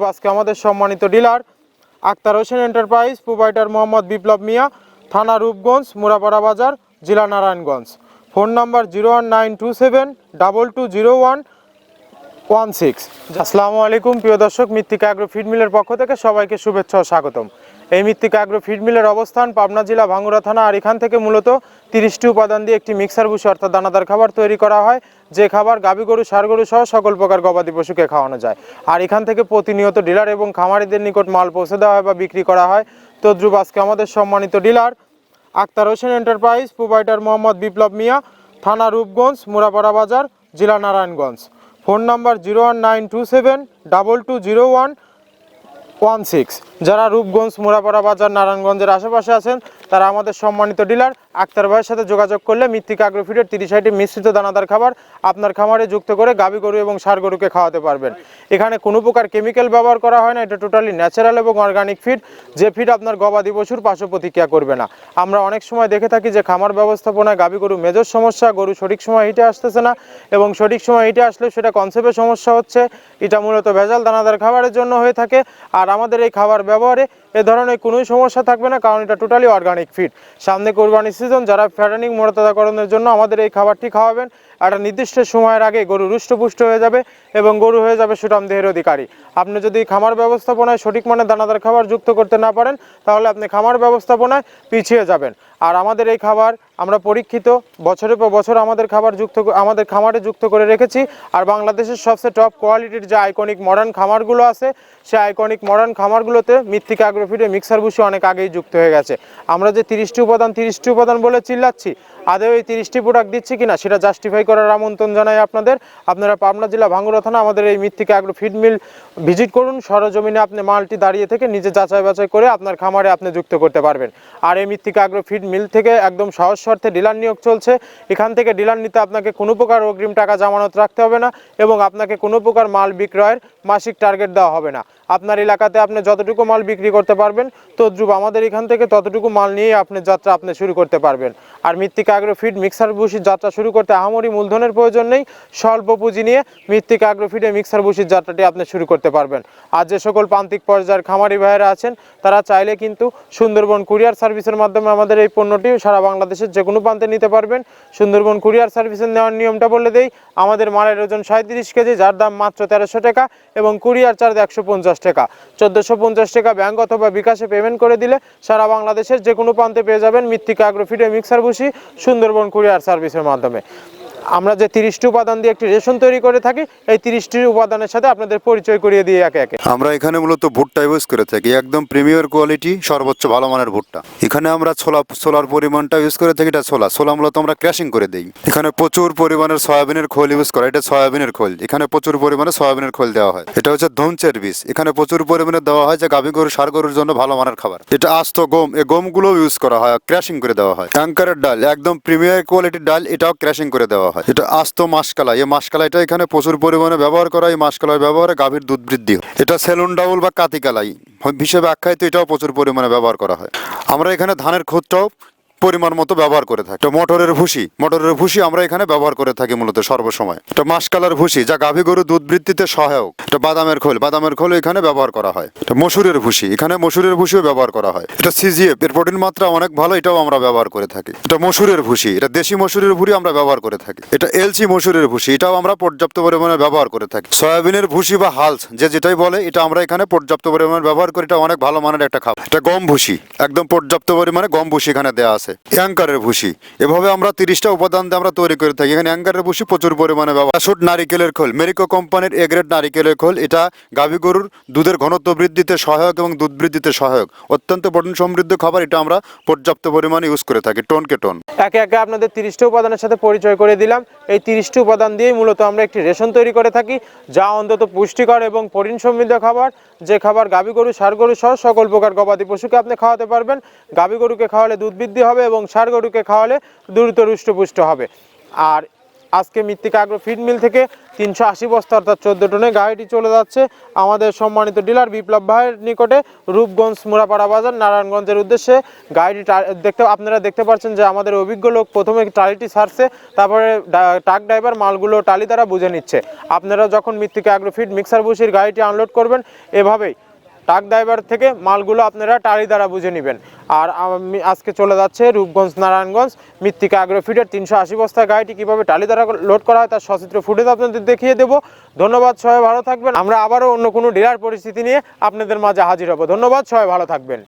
তদ্রুপ আজকে আমাদের সম্মানিত dealer Akhtar Hossain enterprise, provider Mohammad Biplob Mia, থানা রূপগঞ্জ, মুরাপাড়া বাজার, জেলা নারায়ণগঞ্জ। Phone number 01927220116। আসসালামু আলাইকুম প্রিয় দর্শক, মৃত্তিকা অ্যাগ্রো ফিড মিলের পক্ষ থেকে সবাইকে শুভেচ্ছা ও স্বাগতম। এই মৃত্তিকা অ্যাগ্রো ফিড মিলের অবস্থান পাবনা জেলা ভাঙ্গুড়া থানা। আর এখান থেকে মূলত 30টি উপাদান দিয়ে একটি মিক্সার ভুসি অর্থাৎ দানাদার খাবার তৈরি করা হয়, যে খাবার গাভী গরু, ষাঁড় গরু সহ সকল প্রকার গবাদি পশুকে খাওয়ানো যায়। আর এখান থেকে প্রতিনিয়ত ডিলার এবং খামারিদের নিকট মাল পৌঁছে দেওয়া হয় বা বিক্রি করা হয়। তদ্রুপ আজকে আমাদের সম্মানিত dealer Akhtar Hossain enterprise, provider Mohammad Biplob Mia, থানা রূপগঞ্জ, মুরাপাড়া বাজার, জেলা নারায়ণগঞ্জ। Phone number 01927220116। যারা রূপগঞ্জ, মুরাপাড়া বাজার, নারায়ণগঞ্জের আশেপাশে আছেন তারা আমাদের সম্মানিত ডিলার আক্তার ভাইয়ের সাথে যোগাযোগ করলে মৃত্তিকা অ্যাগ্রো ফিডের 30টি মিশ্রিত দানাদার খাবার আপনার খামারে যুক্ত করে গাভী গরু এবং ষাঁড় গরুকে খাওয়াতে পারবেন। এখানে কোনো প্রকার কেমিক্যাল ব্যবহার করা হয় না, এটা টোটালি ন্যাচারাল এবং অর্গানিক ফিড, যে ফিড আপনার গবাদি পশুর পার্শ্ব প্রতিক্রিয়া করবে না। আমরা অনেক সময় দেখে থাকি যে খামার ব্যবস্থাপনায় গাভী গরু মেজর সমস্যা, গরু সঠিক সময় হিটে আসতেছে না এবং সঠিক সময় হিটে আসলেও সেটা কনসেপ্টের সমস্যা হচ্ছে। এটা মূলত ভেজাল দানাদার খাবারের জন্য হয়ে থাকে। আর আমাদের এই খাবার ব্যবহারে এ ধরনের কোনো সমস্যা থাকবে না, কারণ এটা টোটালি অর্গানিক ফিড। সামনে কোরবানি সিজন, যারা ফ্যাটেনিং মোটাতাজাকরণের জন্য আমাদের এই খাবারটি খাওয়াবেন, একটা নির্দিষ্ট সময়ের আগে গরু রুষ্টপুষ্ট হয়ে যাবে এবং গরু হয়ে যাবে সুঠাম দেহের অধিকারী। আপনি যদি খামার ব্যবস্থাপনায় সঠিক মানের দানাদার খাবার যুক্ত করতে না পারেন, তাহলে আপনি খামার ব্যবস্থাপনায় পিছিয়ে যাবেন। আর আমাদের এই খাবার আমরা পরীক্ষিত, বছরের পর বছর আমাদের খামারে যুক্ত করে রেখেছি। আর বাংলাদেশের সবচেয়ে টপ কোয়ালিটির যে আইকনিক মডার্ন খামারগুলো আছে, সেই আইকনিক মডার্ন খামারগুলোতে মৃত্তিকা অ্যাগ্রো ফিডে মিক্সার ভুসি অনেক আগেই যুক্ত হয়ে গেছে। আমরা যে 30টি উপাদান বলে চিল্লাচ্ছি, আদৌ এই 30টি প্রোডাক্ট দিচ্ছি কিনা সেটা জাস্টিফাই করার আমন্ত্রণ জানাই আপনাদের। আপনারা পাবনা জেলা ভাঙ্গুড়া থানা আমাদের এই মৃত্তিকা অ্যাগ্রো ফিড মিল ভিজিট করুন। সরজমিনে আপনি মালটি দাঁড়িয়ে থেকে নিজে যাচাই বাছাই করে আপনার খামারে আপনি যুক্ত করতে পারবেন। আর এই মৃত্তিকা অ্যাগ্রো ফিড মিল থেকে একদম সহজ শর্তে ডিলার নিয়োগ চলছে। এখান থেকে ডিলার নিতে আপনাকে কোনো প্রকার অগ্রিম টাকা জামানত রাখতে হবে না এবং আপনাকে কোনো প্রকার মাল বিক্রয়ের মাসিক টার্গেট দেওয়া হবে না। আপনার এলাকাতে আপনি যতটুকু মাল বিক্রি করতে পারবেন, তদ্রুপ আমাদের এখান থেকে ততটুকু মাল নিয়ে আপনার যাত্রা আপনি শুরু করতে পারবেন। আর মৃত্তিকা অ্যাগ্রো ফিড মিক্সার ভুসির যাত্রা শুরু করতে আহামরি মূলধনের প্রয়োজন নেই। স্বল্প পুঁজি নিয়ে মৃত্তিকা অ্যাগ্রো ফিডে মিক্সার ভুসির যাত্রাটি আপনি শুরু করতে পারবেন। আর যে সকল প্রান্তিক পর্যায়ের খামারি ভাইয়েরা আছেন, তারা চাইলে কিন্তু সুন্দরবন কুরিয়ার সার্ভিসের মাধ্যমে আমাদের এই পণ্যটি সারা বাংলাদেশের যে কোনো প্রান্তে নিতে পারবেন। সুন্দরবন কুরিয়ার সার্ভিসের নেওয়ার নিয়মটা বলে দেই। আমাদের মালের ওজন 37 কেজি, যার দাম মাত্র 1300 টাকা এবং কুরিয়ার চার্জ 150 টাকা। 1450 টাকা ব্যাংক অথবা বিকাশে পেমেন্ট করে দিলে সারা বাংলাদেশের যে কোনো প্রান্তে পেয়ে যাবেন মৃত্তিকা অ্যাগ্রো ফিডে মিক্সার ভুসি সুন্দরবন কুরিয়ার সার্ভিসের মাধ্যমে। আমরা যে 30টি উপাদান দিয়ে একটি রেশন তৈরি করে থাকি, এই 30টি উপাদানের সাথে আপনাদের পরিচয় করিয়ে দিয়ে একে একে। আমরা এখানে মূলত ভুট্টা ইউজ করে থাকি, একদম প্রিমিয়ার কোয়ালিটি, সর্বোচ্চ ভালো মানের ভুট্টা। এখানে আমরা ছোলার পরিমাণটা ইউজ করে থাকি। এটা ছোলা মূলত আমরা ক্র্যাশিং করে দিই। এখানে প্রচুর পরিমাণের সয়াবিনের খোল ইউজ করা, এটা সয়াবিনের খোল। এখানে প্রচুর পরিমাণে সয়াবিনের খোল দেওয়া হয়। এটা হচ্ছে ধনচের বীজ। এখানে প্রচুর পরিমাণে দেওয়া হয়, যে গাভী গরু, ষাঁড় গরুর জন্য ভালো মানের খাবার। এটা আস্ত গম, এই গমগুলো ইউজ করা হয়, ক্র্যাশিং করে দেওয়া হয়। অ্যাঙ্কারের ডাল, একদম প্রিমিয়ার কোয়ালিটির ডাল, এটাও ক্র্যাশিং করে দেওয়া হয়। এটা আস্ত মাসকালাই, এই মাসকালাইটা এখানে প্রচুর পরিমাণে ব্যবহার করা হয়। এই মাসকালাই ব্যবহারে গাভীর দুধ বৃদ্ধি হয়। এটা সেলুন ডাউল বা কাতিকালাই হিসেবে আখ্যায়িত, এটাও প্রচুর পরিমাণে ব্যবহার করা হয়। আমরা এখানে ধানের খুদটাও পরিমাণ মতো ব্যবহার করে থাকি। মটরের ভুসি আমরা এখানে ব্যবহার করে থাকি মূলত সর্বসময়। এটা মাসকালার ভুসি, যা গাভী গরু দুধ বৃদ্ধিতে সহায়ক। এটা বাদামের খোল এখানে ব্যবহার করা হয়। এটা মসুরের ভুসি, এখানে মসুরের ভুসিও ব্যবহার করা হয়। এটা সিজিএফ, এর প্রোটিন মাত্রা অনেক ভালো, এটাও আমরা ব্যবহার করে থাকি। এটা মসুরের ভুসি, এটা দেশি মসুরের ভুসি আমরা ব্যবহার করে থাকি। এটা এলসি মসুরের ভুসি, এটাও আমরা পর্যাপ্ত পরিমাণে ব্যবহার করে থাকি। সয়াবিনের ভুসি বা হালস, যেটাই বলে, এটা আমরা এখানে পর্যাপ্ত পরিমাণে ব্যবহার করি। এটা অনেক ভালো মানের একটা খাবার। এটা গম ভুসি, একদম পর্যাপ্ত পরিমাণে গম ভুসি এখানে দেওয়া আছে। অ্যাঙ্কারের ভুসি, এভাবে আমরা 30টা উপাদান দিয়ে আমরা তৈরি করে থাকি। এখানে অ্যাঙ্কারের ভুসি প্রচুর পরিমাণে ব্যবহার। শুট নারিকেলের খোল, মেরিকো কোম্পানির এ গ্রেড নারিকেলের খোল। এটা গাভী গরুর দুধের ঘনত্ব বৃদ্ধিতে সহায়ক এবং দুধ বৃদ্ধিতে সহায়ক, অত্যন্ত প্রোটিন সমৃদ্ধ খাবার। এটা আমরা পর্যাপ্ত পরিমাণে ইউজ করে থাকি, টনকে টন। একে একে আপনাদের 30টি উপাদানের সাথে পরিচয় করে দিলাম। এই 30টি উপাদান দিয়েই মূলত আমরা একটি রেশন তৈরি করে থাকি, যা অন্তত পুষ্টিকর এবং প্রোটিন সমৃদ্ধ খাবার, যে খাবার গাভী গরু, ষাঁড় গরু সহ সকল প্রকার গবাদি পশুকে আপনি খাওয়াতে পারবেন। গাভী গরুকে খাওয়ালে দুধ বৃদ্ধি হবে এবং ষাঁড় গরুকে খাওয়ালে দ্রুত রুষ্টপুষ্ট হবে। আর আজকে মৃত্তিকা আগ্রো ফিড মিল থেকে 380 বস্তা অর্থাৎ 14 টনে গাড়িটি চলে যাচ্ছে আমাদের সম্মানিত ডিলার বিপ্লব ভাইয়ের নিকটে, রূপগঞ্জ মুড়াপাড়া বাজার নারায়ণগঞ্জের উদ্দেশ্যে। গাড়িটি আপনারা দেখতে পাচ্ছেন যে আমাদের অভিজ্ঞ লোক প্রথমে টালিটি ছাড়ছে, তারপরে ট্রাক ড্রাইভার মালগুলো টালি দ্বারা বুঝে নিচ্ছে। আপনারা যখন মৃত্তিকা আগ্রো ফিড মিক্সার বুশির গাড়িটি আনলোড করবেন, এভাবেই ট্রাক ড্রাইভার থেকে মালগুলো আপনারা টালি দ্বারা বুঝে নেবেন। আর আমি আজকে চলে যাচ্ছে রূপগঞ্জ নারায়ণগঞ্জ মৃত্তিকা আগ্রো ফিডের 380 বস্তা গাড়িটি কীভাবে টালি দ্বারা লোড করা হয় তার সচিত্র ফুটেজ আপনাদের দেখিয়ে দেবো। ধন্যবাদ, সবাই ভালো থাকবেন। আমরা আবারও অন্য কোনো ডিলার পরিস্থিতি নিয়ে আপনাদের মাঝে হাজির হব। ধন্যবাদ, সবাই ভালো থাকবেন।